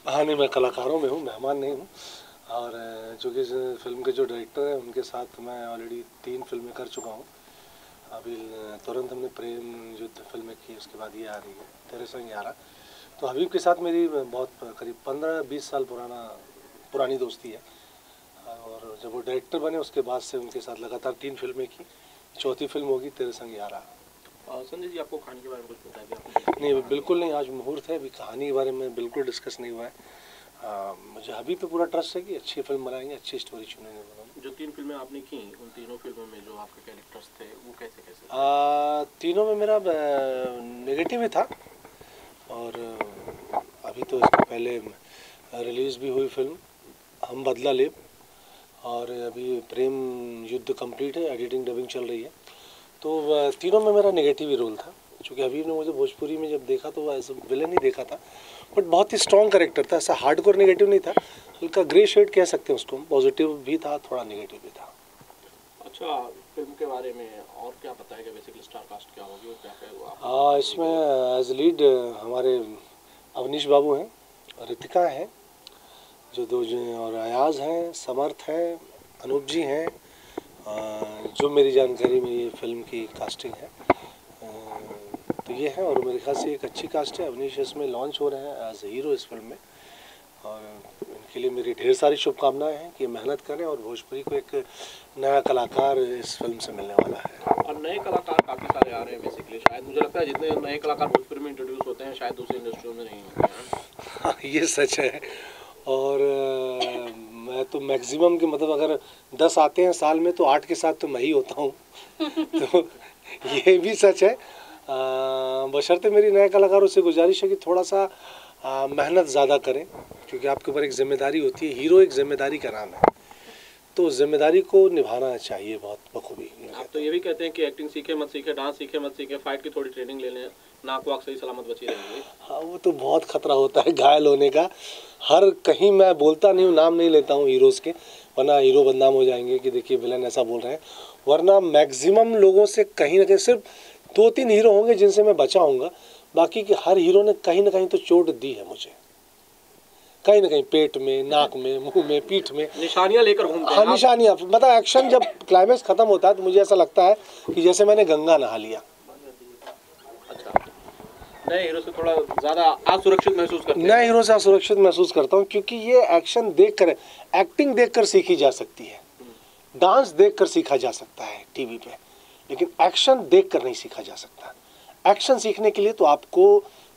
हाँ नहीं, मैं कलाकारों में हूँ, मेहमान नहीं हूँ। और चूँकि इस फिल्म के जो डायरेक्टर हैं उनके साथ मैं ऑलरेडी 3 फिल्में कर चुका हूँ। अभी तुरंत हमने प्रेम युद्ध फिल्में की, उसके बाद ये आ रही है तेरे संग यारा। तो हबीब के साथ मेरी बहुत करीब 15-20 साल पुरानी दोस्ती है। और जब वो डायरेक्टर बने उसके बाद से उनके साथ लगातार 3 फिल्में की, चौथी फिल्म होगी तेरे संग यारा। संजय जी, आपको कहानी के बारे में कुछ पता है? नहीं, बिल्कुल नहीं, आज मुहूर्त है, अभी कहानी के बारे में बिल्कुल डिस्कस नहीं हुआ है। मुझे हबीब पे पूरा ट्रस्ट है कि अच्छी फिल्म बनाएंगे, अच्छी स्टोरी चुनेंगे। जो 3 फिल्में आपने की, उन तीनों फिल्मों में जो आपके कैरेक्टर्स थे वो कैसे कैसे? तीनों में मेरा नेगेटिव ही था। और अभी तो इसके पहले रिलीज़ भी हुई फिल्म हम बदला लेब, और अभी प्रेम युद्ध कंप्लीट है, एडिटिंग डबिंग चल रही है। तो तीनों में मेरा नेगेटिव ही रोल था, क्योंकि हबीब ने मुझे भोजपुरी में जब देखा तो ऐसा विलन ही देखा था, बट बहुत ही स्ट्रॉन्ग कैरेक्टर था, ऐसा हार्डकोर नेगेटिव नहीं था, हल्का ग्रे शेड कह सकते हैं उसको, पॉजिटिव भी था, थोड़ा नेगेटिव भी था। अच्छा, फिल्म के बारे में और क्या बताएगा? बेसिकली स्टार कास्ट क्या होगी और क्या क्या? इसमें एज लीड हमारे अवनीश बाबू हैं, रितिका हैं, और अयाज हैं, समर्थ हैं, अनूप जी हैं, जो मेरी जानकारी में ये फिल्म की कास्टिंग है। तो ये है, और मेरे ख्याल से एक अच्छी कास्ट है। अवनीश इसमें लॉन्च हो रहे हैं एज हीरो इस फिल्म में, और इनके लिए मेरी ढेर सारी शुभकामनाएं हैं कि मेहनत करें और भोजपुरी को एक नया कलाकार इस फिल्म से मिलने वाला है। और नए कलाकार काफ़ी सारे आ रहे हैं बेसिकली, शायद मुझे लगता है जितने नए कलाकार भोजपुरी में इंट्रोड्यूस होते हैं शायद दूसरी इंडस्ट्रियों में नहीं होते हैं। हाँ, ये सच है। और मैं तो मैक्सिमम के मतलब अगर 10 आते हैं साल में तो 8 के साथ तो मैं ही होता हूँ तो ये भी सच है। बशर्ते मेरी नए कलाकारों से गुजारिश है कि थोड़ा सा मेहनत ज़्यादा करें, क्योंकि आपके ऊपर एक जिम्मेदारी होती है। हीरो एक जिम्मेदारी का नाम है, तो जिम्मेदारी को निभाना चाहिए बहुत बखूबी। आप तो ये भी कहते हैं कि एक्टिंग सीखे मत सीखे, डांस सीखे मत सीखे, फाइट की थोड़ी ट्रेनिंग ले लें, नाक वाक सही सलामत बची रहेंगे। हाँ, वो तो बहुत खतरा होता है घायल होने का। हर कहीं मैं बोलता नहीं हूँ, नाम नहीं लेता हूँ हीरोज़ के, वरना हीरो बदनाम हो जाएंगे कि देखिए विलन ऐसा बोल रहे हैं। वरना मैक्सिमम लोगों से कहीं ना कहीं सिर्फ 2-3 हीरो होंगे जिनसे मैं बचा हूँगा, बाकी के हर हीरो ने कहीं ना कहीं तो चोट दी है मुझे, कहीं ना कहीं पेट में, नाक में, मुंह में, पीठ में निशानियां लेकर घूमते हैं। हाँ, निशानियाँ। मतलब एक्शन जब क्लाइमेक्स खत्म होता है तो मुझे ऐसा लगता है कि जैसे मैंने गंगा नहा लिया। अच्छा, नए हीरो से थोड़ा ज़्यादा असुरक्षित महसूस करते हैं? नए हीरो से असुरक्षित महसूस करता हूँ, क्योंकि ये एक्शन देखकर, एक्टिंग देखकर सीखी जा सकती है, डांस देखकर सीखा जा सकता है टीवी पे, लेकिन एक्शन देखकर नहीं सीखा जा सकता। एक्शन सीखने के लिए तो आपको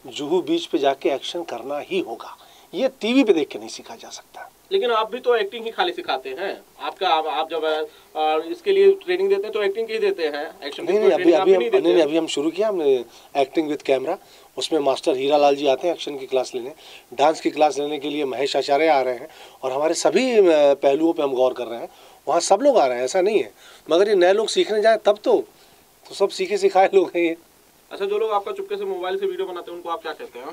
जुहू बीच पे जाके एक्शन करना ही होगा, ये टीवी पे देख के नहीं सीखा जा सकता। लेकिन आप भी तो एक्टिंग ही खाली सिखाते हैं। आप जब इसके लिए ट्रेनिंग देते हैं तो एक्टिंग की देते हैं, एक्शन नहीं, अभी हम शुरू किया हमने एक्टिंग विद कैमरा। उसमें मास्टर हीरा लाल जी आते हैं एक्शन की क्लास लेने, डांस की क्लास लेने के लिए महेश आचार्य आ रहे हैं, और हमारे सभी पहलुओं पे हम गौर कर रहे हैं। वहाँ सब लोग आ रहे हैं, ऐसा नहीं है, मगर ये नए लोग सीखने जाएँ तब तो सब सीखे सिखाए लोग हैं ये। अच्छा, जो लोग आपका चुपके से मोबाइल से वीडियो बनाते हैं उनको आप क्या कहते हैं?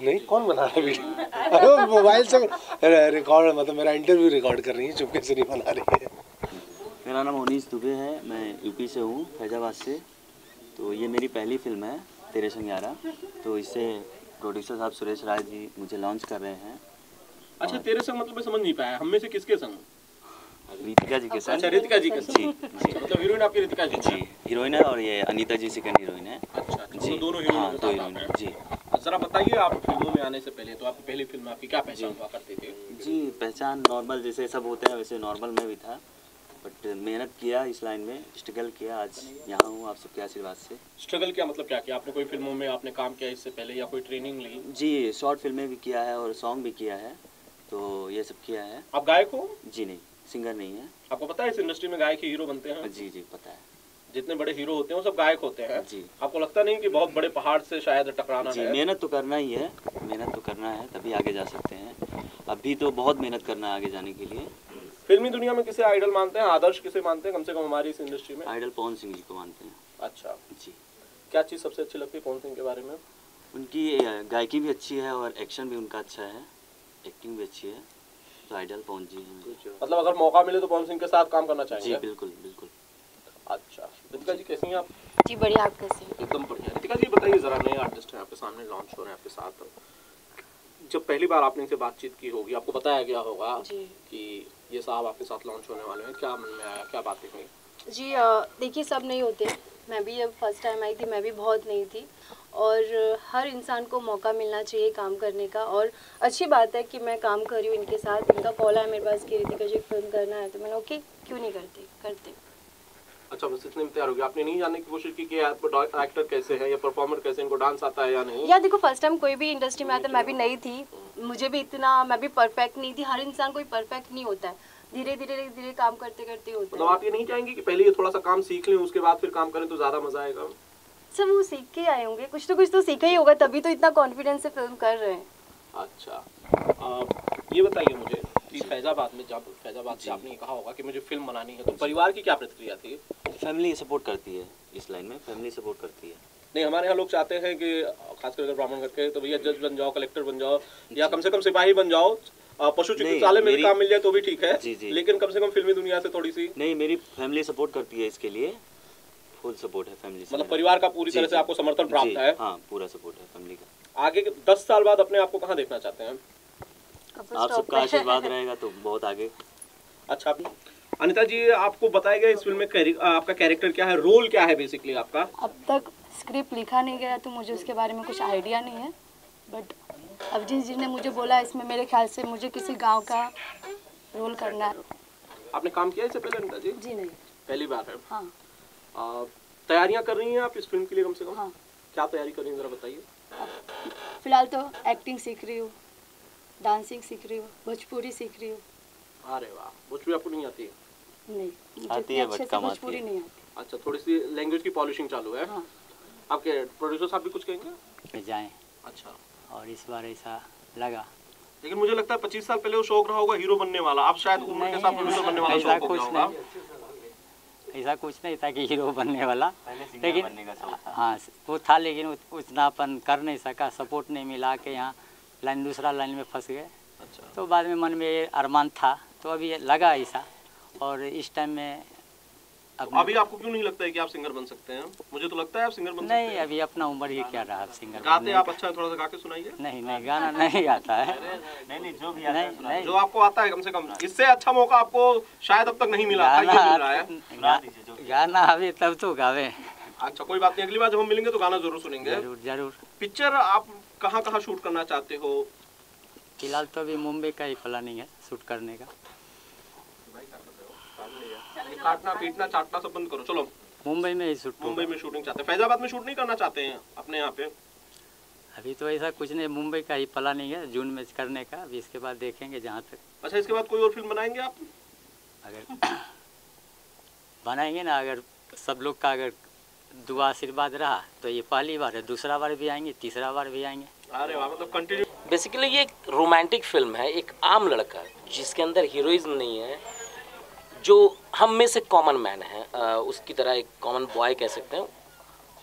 नहीं, कौन बना रहा है वीडियो? मोबाइल से रिकॉर्ड, मतलब मेरा इंटरव्यू रिकॉर्ड कर रही है, चुपके से नहीं बना रही है। मेरा नाम अनीस दुबे है, मैं यूपी से हूँ, फैजाबाद से। तो ये मेरी पहली फिल्म है तेरे संग यारा। तो इससे प्रोड्यूसर साहब सुरेश राय जी मुझे लॉन्च कर रहे हैं। अच्छा, तेरे संग मतलब मैं समझ नहीं पाया, हम में से किसके संग? रितिका जी के साथ। अच्छा, रितिका जी के साथ। जी जी, मतलब हीरोइन आपकी रितिका जी? जी, हीरोइन है, और ये अनीता जी सेकंड हीरोइन है। अच्छा जी, दोनों हीरोइन? हाँ, दो हीरोइन है जी। जरा बताइए, आप फिल्मों में आने से पहले तो आपकी पहली फिल्म आपकी क्या पहचान हुआ करती थी? जी, पहचान नॉर्मल जैसे सब होते हैं वैसे नॉर्मल में भी था, बट मेहनत किया इस लाइन में, स्ट्रगल किया, आज यहाँ हूँ आप सबके आशीर्वाद से। स्ट्रगल क्या मतलब क्या किया आपने? कोई फिल्मों में आपने काम किया इससे पहले या कोई ट्रेनिंग ली? जी, शॉर्ट फिल्में भी किया है और सॉन्ग भी किया है, तो ये सब किया है। आप गायक हो? जी नहीं, सिंगर नहीं है। आपको पता है इस इंडस्ट्री में गायक ही हीरो बनते हैं? जी जी, पता है। जितने बड़े हीरो होते हैं वो सब गायक होते हैं। जी। आपको लगता नहीं कि बहुत बड़े पहाड़ से शायद टकराना जी, है? मेहनत तो करना ही है, मेहनत तो करना है, तभी आगे जा सकते हैं। अभी तो बहुत मेहनत करना है आगे जाने के लिए। फिल्मी दुनिया में किसे आइडल मानते हैं, आदर्श किसे मानते हैं कम से कम हमारी इस इंडस्ट्री में? आइडल पवन सिंह जी को मानते हैं। अच्छा जी। क्या चीज़ सबसे अच्छी लगती है पवन सिंह के बारे में? उनकी गायकी भी अच्छी है और एक्शन भी उनका अच्छा है, एक्टिंग भी अच्छी है, तो आइडल पवन जी हैं। मतलब अगर मौका मिले तो पवन सिंह के साथ काम करना चाहेंगे? जी बिल्कुल बिल्कुल। अच्छा, रितिका जी कैसी हैं आप? जी बढ़िया, आप कैसे हैं? एकदम बढ़िया। रितिका जी बताइए जरा, नए आर्टिस्ट हैं आपके सामने, लॉन्च हो रहे हैं आपके साथ, जब पहली बार आपने इनसे बातचीत की होगी, आपको बताया गया होगा जी कि ये साहब आपके साथ लॉन्च होने वाले हैं, क्या मन में आया, क्या बातें हुई? जी देखिए, सब नहीं होते। मैं भी जब फर्स्ट टाइम आई थी, मैं भी बहुत नई थी, और हर इंसान को मौका मिलना चाहिए काम करने का। और अच्छी बात है कि मैं काम कर रही हूँ इनके साथ। इनका कॉल आया मेरे पास कि रितिका जी फिल्म करना है, तो मैंने ओके क्यों नहीं करते। अच्छा, बस इतने में तैयार हो गया, आपने नहीं जानने की कोशिश की कि एक्टर कैसे है या परफॉर्मर कैसे, इनको डांस आता है या नहीं? यार देखो, फर्स्ट टाइम कोई भी इंडस्ट्री में आता है, मैं भी नई थी, मुझे भी इतना, मैं भी परफेक्ट नहीं थी। हर इंसान कोई परफेक्ट नहीं होता है, धीरे धीरे काम करते करते होता मतलब है। आप ये नहीं चाहेंगे कि पहले ये थोड़ा सा काम सीख लें, उसके बाद फिर काम करें तो ज्यादा मजा आएगा? सब वो सीख के आए होंगे, कुछ तो सीखा ही होगा, तभी तो इतना कॉन्फिडेंस से फिल्म कर रहे हैं। अच्छा, ये बताइए मुझे कि फैजाबाद में, जब फैजाबाद से आपने कहा होगा कि मुझे फिल्म बनानी है, तो परिवार की क्या प्रतिक्रिया थी? फैमिली सपोर्ट करती है इस लाइन में, फैमिली सपोर्ट करती है। नहीं, हमारे यहाँ लोग चाहते हैं कि खासकर अगर ब्राह्मण घर के, तो भैया जज बन जाओ, कलेक्टर बन जाओ, या कम से कम सिपाही बन जाओ, पशु चिकित्सालय में भी काम मिल जाए तो भी ठीक है। जी। लेकिन कम से कम फिल्मी दुनिया से थोड़ी सी। नहीं, मेरी फैमिली सपोर्ट करती है इसके लिए, फुल सपोर्ट है फैमिली से। मतलब परिवार का पूरी तरह से आपको समर्थन प्राप्त है? हाँ, पूरा सपोर्ट है फैमिली का। आगे के 10 साल बाद अपने आप को कहाँ देखना चाहते हैं? आप सबका आशीर्वाद रहेगा तो बहुत आगे। अच्छा, अनिता जी, आपको बताया गया इस फिल्म में आपका कैरेक्टर क्या है, रोल क्या है बेसिकली आपका? अब तक स्क्रिप्ट लिखा नहीं गया तो मुझे उसके बारे में कुछ आइडिया नहीं है, बट अब जी ने मुझे बोला इसमें मेरे ख्याल से मुझे किसी गांव का रोल करना है। आपने काम किया इससे पहले अनिता जी? जी नहीं। पहली बार है? हाँ। तैयारियां कर रही हैं आप इस फिल्म के लिए कम से कम? हाँ। क्या तैयारी कर रही हैं, जरा बताइए। फिलहाल तो एक्टिंग सीख रही हूँ, डांसिंग सीख रही हूँ, भोजपुरी सीख रही हूँ। अरे वाह, भोजपुरी आपको नहीं आती है? नहीं, मुझे आती है, अच्छे बट से कम भोजपुरी आती है। नहीं आती। अच्छा, थोड़ी सी लैंग्वेज की पॉलिशिंग चालू है। हाँ। आपके प्रोड्यूसर साहब भी कुछ कहेंगे? पे जाएं, अच्छा, और इस बार ऐसा लगा। लेकिन मुझे लगता है 25 साल पहले वो शौक रहा होगा हीरो बनने वाला, अब शायद उम्र के साथ प्रोड्यूसर बनने वाला ऐसा शौक हो कुछ गया होगा। नहीं, ऐसा कुछ नहीं था कि हीरो बनने वाला, लेकिन बनने का शौक था। हाँ वो था, लेकिन उतना अपन कर नहीं सका, सपोर्ट नहीं मिला के यहाँ दूसरा लाइन में फंस गए। अच्छा, तो बाद में मन में ये अरमान था, तो अभी लगा ऐसा, और इस टाइम में अभी आपको क्यों नहीं लगता है कि आप सिंगर बन सकते हैं? मुझे तो लगता है आप सिंगर बन सकते हैं। नहीं, अभी अपना उम्र ही क्या रहा सिंगर गाते बनने आप का। अच्छा, थोड़ा सा गा के सुनाइए। नहीं, गाना नहीं आता है। नहीं, जो भी नहीं, जो आपको आता है कम से कम, इससे अच्छा मौका आपको शायद अब तक नहीं मिला था, ये मिल रहा है। गाना अभी तब तो गावे। अच्छा, कोई बात नहीं, अगली बार जब हम मिलेंगे तो गाना जरूर सुनेंगे। जरूर। पिक्चर आप कहाँ शूट करना चाहते हो? फिलहाल तो अभी मुंबई का ही प्लानिंग है शूट करने का। काटना पीटना चाटना सब बंद करो, चलो मुंबई में ही शूट। मुंबई में शूटिंग चाहते हैं, फैजाबाद में शूट नहीं करना चाहते हैं अपने यहाँ पे? अभी तो ऐसा कुछ नहीं, मुंबई का ही प्लानिंग है जून में करने का, अभी इसके बाद देखेंगे जहाँ तक। अच्छा, इसके बाद कोई और फिल्म बनाएंगे आप? अगर बनाएंगे ना, अगर सब लोग का अगर दुआ आशीर्वाद रहा तो ये पहली बार है, दूसरा बार भी आएंगे, तीसरा बार भी आएंगे। अरे वाह, मतलब कंटिन्यू। बेसिकली ये एक रोमांटिक फिल्म है, एक आम लड़का जिसके अंदर हीरोइज्म नहीं है, जो हम में से कॉमन मैन है, उसकी तरह एक कॉमन बॉय कह सकते हैं,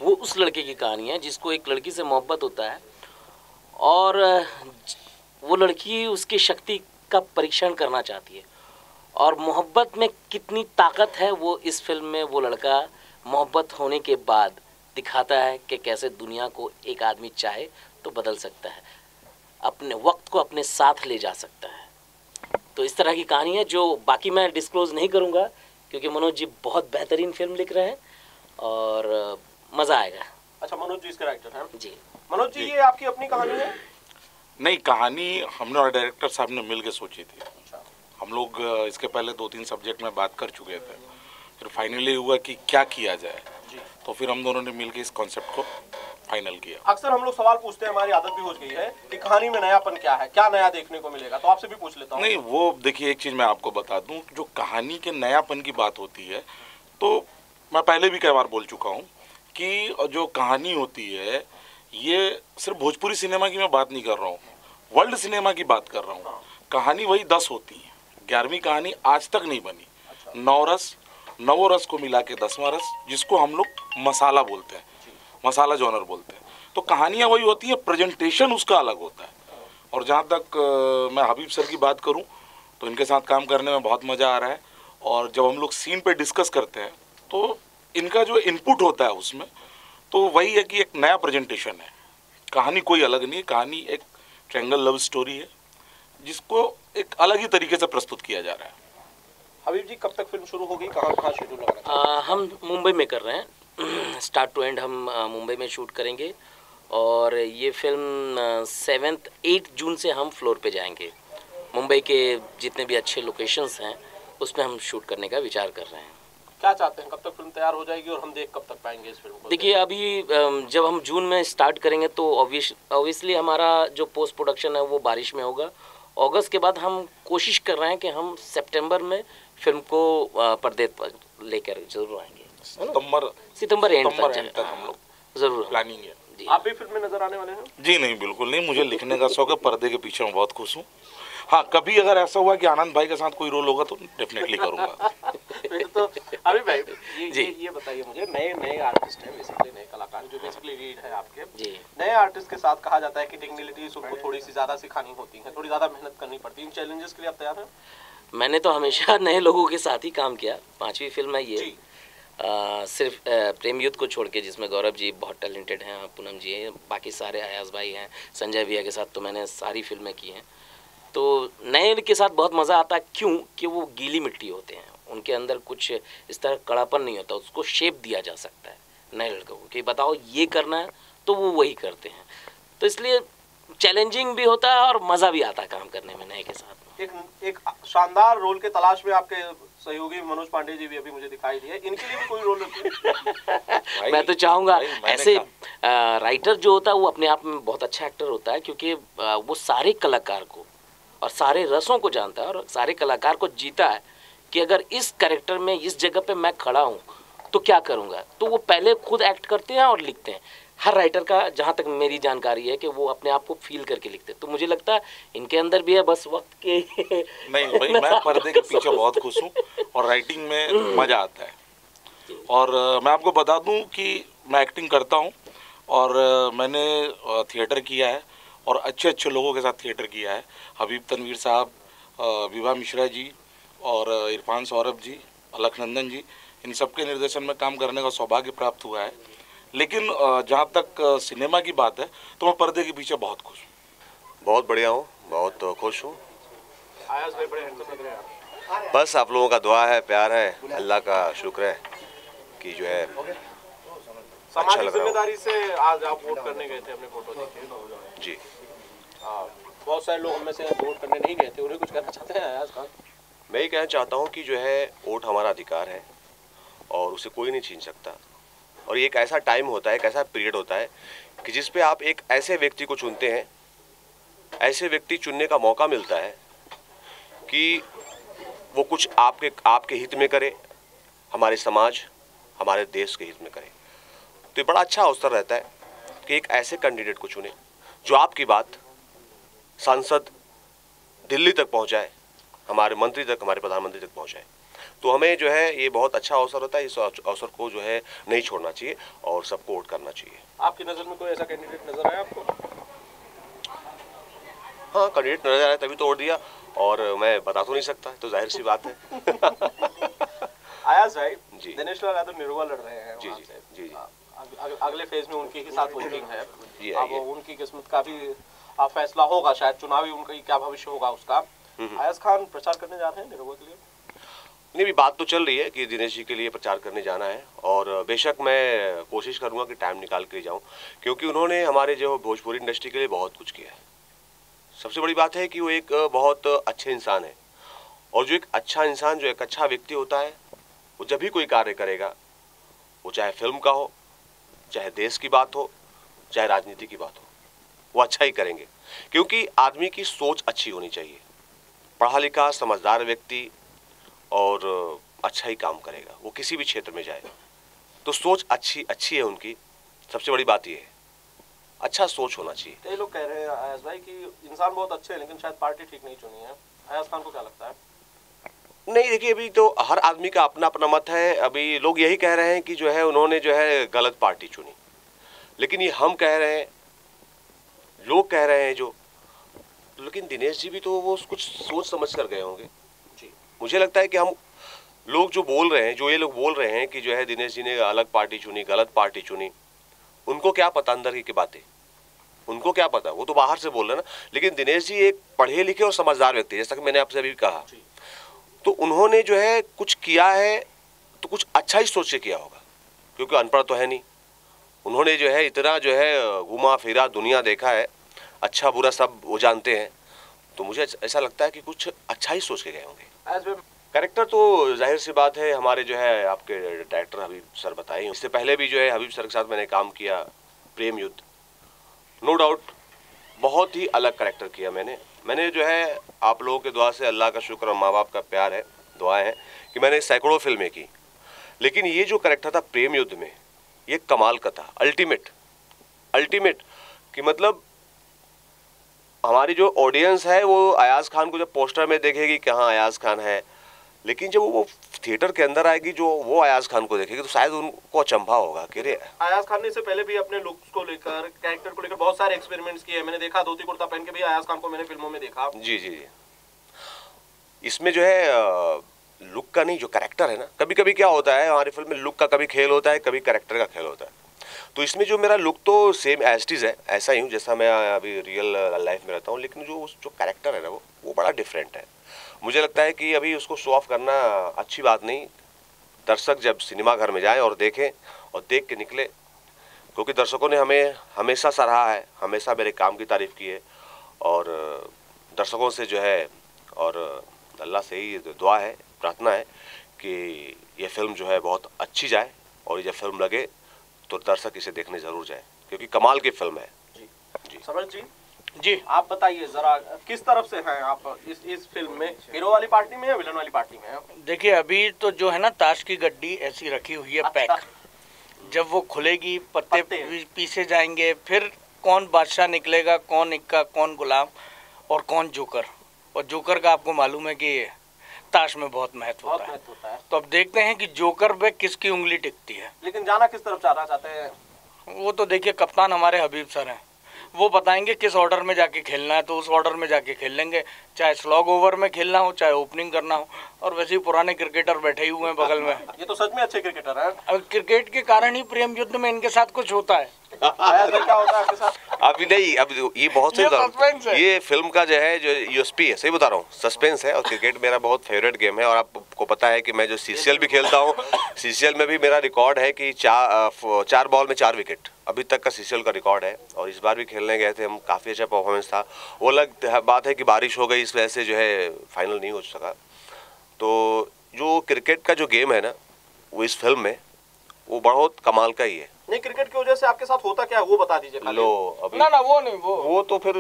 वो उस लड़के की कहानी है जिसको एक लड़की से मोहब्बत होता है, और वो लड़की उसकी शक्ति का परीक्षण करना चाहती है, और मोहब्बत में कितनी ताकत है वो इस फिल्म में वो लड़का मोहब्बत होने के बाद दिखाता है कि कैसे दुनिया को एक आदमी चाहे तो बदल सकता है, अपने वक्त को अपने साथ ले जा सकता है। तो इस तरह की कहानी है जो बाकी मैं डिस्क्लोज नहीं करूंगा, क्योंकि मनोज जी बहुत बेहतरीन फिल्म लिख रहे हैं और मज़ा आएगा। अच्छा, मनोज जी इसके राइटर हैं? जी। मनोज जी, ये आपकी अपनी कहानी है? नहीं, कहानी हमने और डायरेक्टर साहब ने मिल के सोची थी। हम लोग इसके पहले 2-3 सब्जेक्ट में बात कर चुके थे, फिर फाइनली हुआ कि क्या किया जाए, तो फिर हम दोनों ने मिल के इस कॉन्सेप्ट को फाइनल किया। अक्सर हम लोग सवाल पूछते हैं, हमारी आदत भी हो गई है कि कहानी में नयापन क्या है, क्या नया देखने को मिलेगा, तो आपसे भी पूछ लेता हूँ। नहीं, वो देखिए, एक चीज़ मैं आपको बता दूं, जो कहानी के नयापन की बात होती है, तो मैं पहले भी कई बार बोल चुका हूँ कि जो कहानी होती है, ये सिर्फ भोजपुरी सिनेमा की मैं बात नहीं कर रहा हूँ, वर्ल्ड सिनेमा की बात कर रहा हूँ। कहानी वही 10 होती है, 11वीं कहानी आज तक नहीं बनी। 9 रस, 9 रस को मिला के 10वां रस, जिसको हम लोग मसाला बोलते हैं, मसाला जॉनर बोलते हैं। तो कहानियाँ वही होती हैं, प्रेजेंटेशन उसका अलग होता है। और जहाँ तक मैं हबीब सर की बात करूँ, तो इनके साथ काम करने में बहुत मज़ा आ रहा है, और जब हम लोग सीन पे डिस्कस करते हैं तो इनका जो इनपुट होता है उसमें, तो वही है कि एक नया प्रेजेंटेशन है, कहानी कोई अलग नहीं, कहानी एक ट्रायंगल लव स्टोरी है जिसको एक अलग ही तरीके से प्रस्तुत किया जा रहा है। हबीब जी, कब तक फिल्म शुरू होगी, कहाँ शेड्यूल लग रहा है? हम मुंबई में कर रहे हैं, स्टार्ट टू एंड हम मुंबई में शूट करेंगे और ये फिल्म 7-8 जून से हम फ्लोर पे जाएंगे। मुंबई के जितने भी अच्छे लोकेशंस हैं उसमें हम शूट करने का विचार कर रहे हैं। क्या चाहते हैं, कब तक फिल्म तैयार हो जाएगी और हम देख कब तक पाएंगे इस फिल्म को? देखिए, अभी जब हम जून में स्टार्ट करेंगे तो ऑब्वियसली हमारा जो पोस्ट प्रोडक्शन है वो बारिश में होगा। अगस्त के बाद हम कोशिश कर रहे हैं कि हम सितंबर में फिल्म को पर्दे पर लेकर जरूर आएंगे। सितंबर एंड तक हम लोग जरूर प्लानिंग है। आप भी फिल्म में नजर आने वाले हैं? जी नहीं, बिल्कुल नहीं, मुझे लिखने का शौक है, पर्दे के पीछे मैं बहुत खुश हूँ। हाँ, कभी अगर ऐसा हुआ कि आनंद भाई के साथ कोई रोल होगा तो डेफिनेटली करूँगा। तो अभी भाई ये बताइए मुझे, नए आर्टिस्ट हैं बेसिकली, नए कलाकार जो बेसिकली लीड है आपके जी, नए आर्टिस्ट के साथ कहा जाता है कि टेक्निकलिटीज उनको थोड़ी सी ज़्यादा सिखानी होती है, थोड़ी ज़्यादा मेहनत करनी पड़ती है। इन चैलेंजेस के लिए आप तैयार हैं? मैंने तो हमेशा नए लोगों के साथ ही काम किया, 5वीं फिल्म है ये। सिर्फ प्रेम युद्ध को छोड़ के, जिसमें गौरव जी बहुत टैलेंटेड हैं, पूनम जी हैं, बाकी सारे अयाज भाई हैं, संजय भैया के साथ तो मैंने सारी फिल्में की हैं। तो नए के साथ बहुत मज़ा आता है, क्यों कि वो गीली मिट्टी होते हैं, उनके अंदर कुछ इस तरह कड़ापन नहीं होता, उसको शेप दिया जा सकता है नए लड़कों को कि बताओ ये करना है तो वो वही करते हैं। तो इसलिए चैलेंजिंग भी होता है और मज़ा भी आता है काम करने में नए के साथ। एक शानदार रोल के तलाश में आपके सहयोगी मनोज पांडे जी भी अभी मुझे दिखाई दिए, इनके लिए भी कोई रोल है? मैं तो चाहूँगा ऐसे राइटर जो होता है वो अपने आप में बहुत अच्छा एक्टर होता है, क्योंकि वो सारे कलाकार को और सारे रसों को जानता है और सारे कलाकार को जीता है कि अगर इस कैरेक्टर में इस जगह पे मैं खड़ा हूँ तो क्या करूँगा। तो वो पहले खुद एक्ट करते हैं और लिखते हैं। हर राइटर का, जहाँ तक मेरी जानकारी है, कि वो अपने आप को फील करके लिखते हैं। तो मुझे लगता है इनके अंदर भी है, बस वक्त के नहीं भाई, मैं पर्दे के पीछे बहुत खुश हूँ और राइटिंग में मज़ा आता है। और मैं आपको बता दूँ कि मैं एक्टिंग करता हूँ और मैंने थिएटर किया है और अच्छे अच्छे लोगों के साथ थिएटर किया है। हबीब तनवीर साहब, विभा मिश्रा जी और इरफान सौरभ जी, अलखनंदन जी, इन सब के निर्देशन में काम करने का सौभाग्य प्राप्त हुआ है। लेकिन जहाँ तक सिनेमा की बात है तो मैं पर्दे के पीछे बहुत खुश हूँ। बहुत बढ़िया हूँ, बहुत खुश हूँ। आयाज भाई बड़े हैंडसम लग रहे हैं। बस आप लोगों का दुआ है, प्यार है, अल्लाह का शुक्र है कि जो है सामाजिक जिम्मेदारी से आज आप वोट करने गए थे, अपने फोटो देखे जी। बहुत सारे लोग हम में से वोट करने नहीं गए थे, उन्हें कुछ कहना चाहते हैं आयाज खान? मैं ये कहना चाहता हूँ कि जो है वोट हमारा अधिकार है और उसे कोई नहीं छीन सकता। और ये एक ऐसा टाइम होता है, एक ऐसा पीरियड होता है कि जिस पे आप एक ऐसे व्यक्ति को चुनते हैं, ऐसे व्यक्ति चुनने का मौका मिलता है कि वो कुछ आपके हित में करे, हमारे समाज, हमारे देश के हित में करे। तो ये बड़ा अच्छा अवसर रहता है कि एक ऐसे कैंडिडेट को चुने जो आपकी बात सांसद दिल्ली तक पहुंचाए, हमारे मंत्री तक, हमारे प्रधानमंत्री तक पहुंचाए। तो हमें जो है ये बहुत अच्छा अवसर होता है। इस अवसर को जो है नहीं छोड़ना चाहिए और सबको वोट करना चाहिए। आपकी नज़र में कोई ऐसा कैंडिडेट नजर आया आपको? हाँ, कैंडिडेट नजर आया तभी तो वोट दिया, और मैं बता तो नहीं सकता, तो जाहिर सी बात है। आयाज भाई जी, दिनेश लाल यादव निरुआ लड़ रहे हैं। जी जी जी जी। अगले फेज में उनके ही साथ वोटिंग है जी। अब उनकी किस्मत का भी फैसला होगा, शायद चुनावी उनका क्या भविष्य होगा उसका। आयाज खान प्रचार करने जा रहे हैं निरुआ के लिए? नहीं, भी बात तो चल रही है कि दिनेश जी के लिए प्रचार करने जाना है, और बेशक मैं कोशिश करूंगा कि टाइम निकाल के जाऊं, क्योंकि उन्होंने हमारे जो भोजपुरी इंडस्ट्री के लिए बहुत कुछ किया है। सबसे बड़ी बात है कि वो एक बहुत अच्छे इंसान है, और जो एक अच्छा इंसान, जो एक अच्छा व्यक्ति होता है, वो जब भी कोई कार्य करेगा, वो चाहे फिल्म का हो, चाहे देश की बात हो, चाहे राजनीति की बात हो, वो अच्छा ही करेंगे। क्योंकि आदमी की सोच अच्छी होनी चाहिए। पढ़ा लिखा समझदार व्यक्ति और अच्छा ही काम करेगा, वो किसी भी क्षेत्र में जाए। तो सोच अच्छी है उनकी। सबसे बड़ी बात ये है, अच्छा सोच होना चाहिए। कई लोग कह रहे हैं आयाज भाई कि इंसान बहुत अच्छे हैं लेकिन शायद पार्टी ठीक नहीं चुनी है। आयाज खान को क्या लगता है? नहीं, देखिए, अभी तो हर आदमी का अपना अपना मत है। अभी लोग यही कह रहे हैं कि जो है उन्होंने जो है गलत पार्टी चुनी, लेकिन ये हम कह रहे हैं, लोग कह रहे हैं जो, लेकिन दिनेश जी भी तो वो कुछ सोच समझ कर गए होंगे। मुझे लगता है कि हम लोग जो बोल रहे हैं, जो ये लोग बोल रहे हैं कि जो है दिनेश जी ने अलग पार्टी चुनी, गलत पार्टी चुनी, उनको क्या पता अंदर की बातें। उनको क्या पता, वो तो बाहर से बोल रहे हैं ना। लेकिन दिनेश जी एक पढ़े लिखे और समझदार व्यक्ति, जैसा कि मैंने आपसे अभी कहा, तो उन्होंने जो है कुछ किया है तो कुछ अच्छा ही सोच के किया होगा, क्योंकि अनपढ़ तो है नहीं। उन्होंने जो है इतना जो है घुमा फिरा दुनिया देखा है, अच्छा बुरा सब वो जानते हैं, तो मुझे ऐसा लगता है कि कुछ अच्छा ही सोच के गए होंगे। कैरेक्टर तो जाहिर सी बात है हमारे जो है आपके डायरेक्टर हबीब सर बताए, इससे पहले भी जो है हबीब सर के साथ मैंने काम किया प्रेम युद्ध, नो डाउट बहुत ही अलग कैरेक्टर किया मैंने जो है आप लोगों के दुआ से, अल्लाह का शुक्र और माँ बाप का प्यार है, दुआएं हैं कि मैंने सैकड़ों फिल्में की, लेकिन ये जो कैरेक्टर था प्रेम युद्ध में, ये कमाल का था, अल्टीमेट कि मतलब हमारी जो ऑडियंस है वो अयाज खान को जब पोस्टर में देखेगी कि हाँ अयाज खान है, लेकिन जब वो थिएटर के अंदर आएगी जो वो अयाज खान को देखेगी तो शायद उनको अचंभा होगा कि अरे। अयाज खान ने इससे पहले भी अपने लुक्स को लेकर, कैरेक्टर को लेकर बहुत सारे एक्सपेरिमेंट्स किए, मैंने देखा धोती कुर्ता पहन के भी अयाज खान को मैंने फिल्मों में देखा। जी। इसमें जो है लुक का नहीं, जो कैरेक्टर है ना, कभी कभी क्या होता है हमारी फिल्म में लुक का कभी खेल होता है, कभी कैरेक्टर का खेल होता है। तो इसमें जो मेरा लुक तो सेम एज इट इज़ है, ऐसा ही हूँ जैसा मैं अभी रियल लाइफ में रहता हूँ, लेकिन जो कैरेक्टर है ना वो बड़ा डिफरेंट है। मुझे लगता है कि अभी उसको शो ऑफ करना अच्छी बात नहीं। दर्शक जब सिनेमा घर में जाएं और देखें और देख के निकले, क्योंकि दर्शकों ने हमें हमेशा सराहा है, हमेशा मेरे काम की तारीफ़ की है, और दर्शकों से जो है और अल्लाह से ही दुआ है, प्रार्थना है कि ये फिल्म जो है बहुत अच्छी जाए, और ये फिल्म लगे तो दर्शक इसे देखने ज़रूर जाए, क्योंकि कमाल की फिल्म है। जी समर जी आप बताइए जरा, किस तरफ से हैं आप इस फिल्म में, हीरो वाली पार्टी में या विलन वाली पार्टी में? देखिए अभी तो जो है ना ताश की गड्डी ऐसी रखी हुई है पैक, जब वो खुलेगी पत्ते पीछे जाएंगे, फिर कौन बादशाह निकलेगा, कौन इक्का, कौन गुलाम और कौन जोकर। और जोकर का आपको मालूम है कि ताश में बहुत महत्व होता है, तो अब देखते हैं कि जोकर पे किसकी उंगली टिकती है। लेकिन जाना किस तरफ जाना चाहते हैं? वो तो देखिए कप्तान हमारे हबीब सर हैं, वो बताएंगे किस ऑर्डर में जाके खेलना है, तो उस ऑर्डर में जाके खेल लेंगे, चाहे स्लॉग ओवर में खेलना हो, चाहे ओपनिंग करना हो। और वैसे ही पुराने क्रिकेटर बैठे हुए हैं बगल में। ये तो सच में अच्छे क्रिकेटर हैं। अब क्रिकेट के कारण ही प्रेम युद्ध में इनके साथ कुछ होता है। क्या होता है आपके साथ? अभी नहीं, अब ये बहुत सही, ये फिल्म का जो है जो यूएसपी है, सही बता रहा हूँ, सस्पेंस है। और क्रिकेट मेरा बहुत फेवरेट गेम है, और आपको पता है कि मैं जो सीसीएल भी खेलता हूँ, सीसीएल में भी मेरा रिकॉर्ड है कि 4 बॉल में 4 विकेट अभी तक का सीसीएल का रिकॉर्ड है। और इस बार भी खेलने गए थे हम, काफ़ी अच्छा परफॉर्मेंस था। वो अलग बात है कि बारिश हो गई, इस वजह से जो है फाइनल नहीं हो सका। तो जो क्रिकेट का जो गेम है ना, वो इस फिल्म में वो बहुत कमाल का ही है। नहीं, क्रिकेट की वजह से आपके साथ होता क्या है वो बता दीजिए। लो अभी ना वो नहीं, वो तो फिर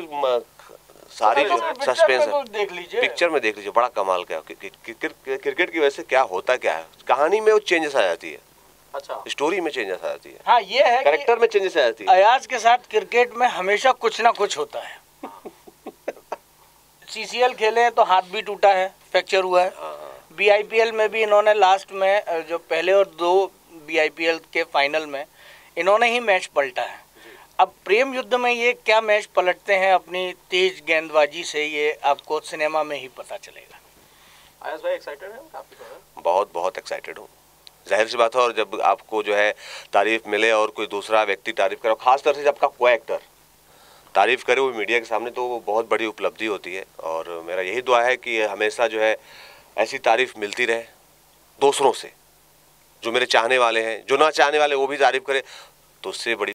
सारी जो सस्पेंस है, देख लीजिए, पिक्चर में देख लीजिए, बड़ा कमाल का। क्रिकेट की वजह से क्या होता क्या है, कहानी में वो चेंजेस आ जाती है, अच्छा स्टोरी में चेंजेस आ जाती है, हाँ ये है कैरेक्टर में चेंजेस आ जाती है। अयाज के साथ क्रिकेट में हमेशा कुछ ना कुछ होता है। सीसीएल खेले हैं तो हाथ भी टूटा है, फ्रैक्चर हुआ है। बीआईपीएल में भी इन्होंने लास्ट में जो पहले और 2 बीआईपीएल के फाइनल में इन्होंने ही मैच पलटा है। अब प्रेम युद्ध में ये क्या मैच पलटते हैं अपनी तेज गेंदबाजी से, ये आपको सिनेमा में ही पता चलेगा। आयस भाई एक्साइटेड हैं काफी? बहुत एक्साइटेड हूँ, जाहिर सी बात है। और जब आपको जो है तारीफ मिले और कोई दूसरा व्यक्ति तारीफ करे, खासतौर से जब आपका कोई एक्टर तारीफ करे वो मीडिया के सामने, तो वो बहुत बड़ी उपलब्धि होती है। और मेरा यही दुआ है कि हमेशा जो है ऐसी तारीफ मिलती रहे दूसरों से, जो मेरे चाहने वाले हैं, जो ना चाहने वाले वो भी तारीफ करे, तो उससे बड़ी